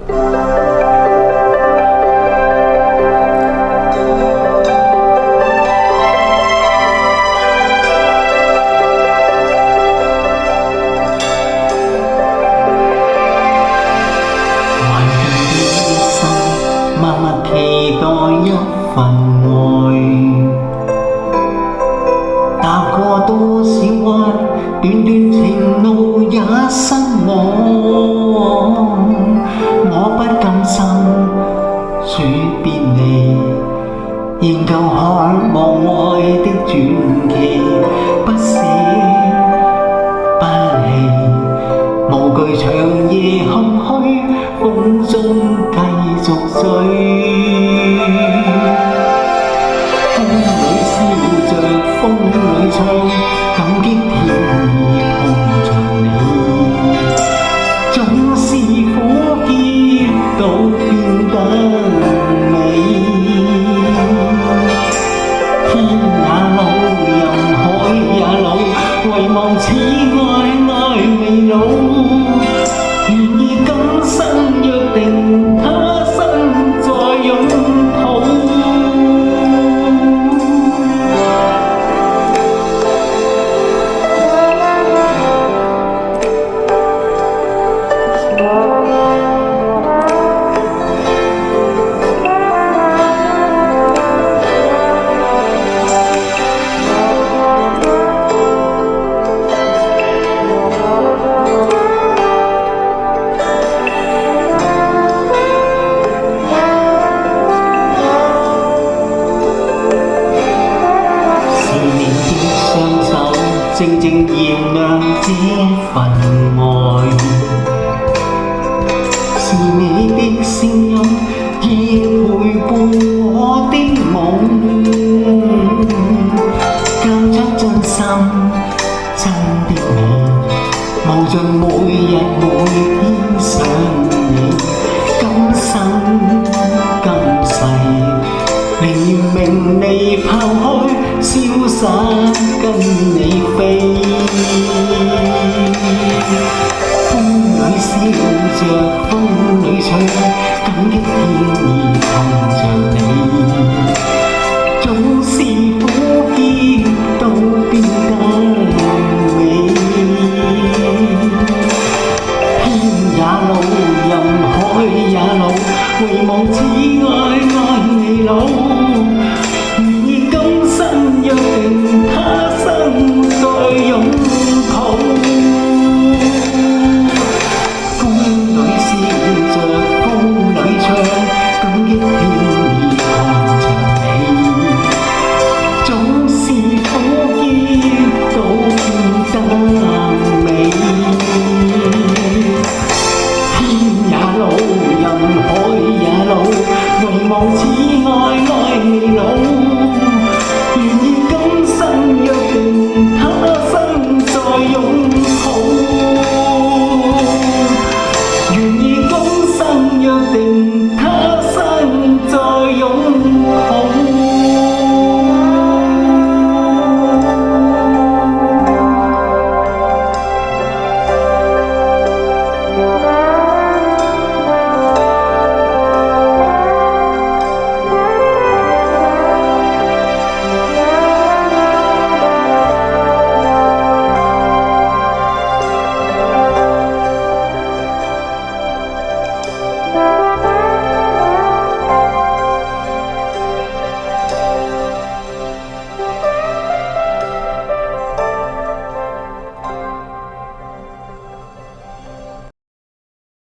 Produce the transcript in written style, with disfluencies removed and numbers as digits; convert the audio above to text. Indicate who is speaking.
Speaker 1: 默默期待一份愛，踏過多少彎，段段情路也失望。我不甘心說別離，仍舊渴望愛的傳奇，不捨不棄，無懼長夜空虛，風中繼續追。風裏笑着，風裏唱，感激天意碰着你，總是苦澀到變得美。天也老，人海也老，唯望此愛未老。願意今生約定，他生再擁抱。靜靜燃亮這份愛，是你的聲音，已陪伴我的夢，交出真心真的你，無盡每日每天想你，今生今世，寧願名利拋開，瀟灑跟你飛。風裏笑着，風裏唱，感激天意碰着你，總是苦澀到變得美。天也老，人海也老，唯望此愛未老。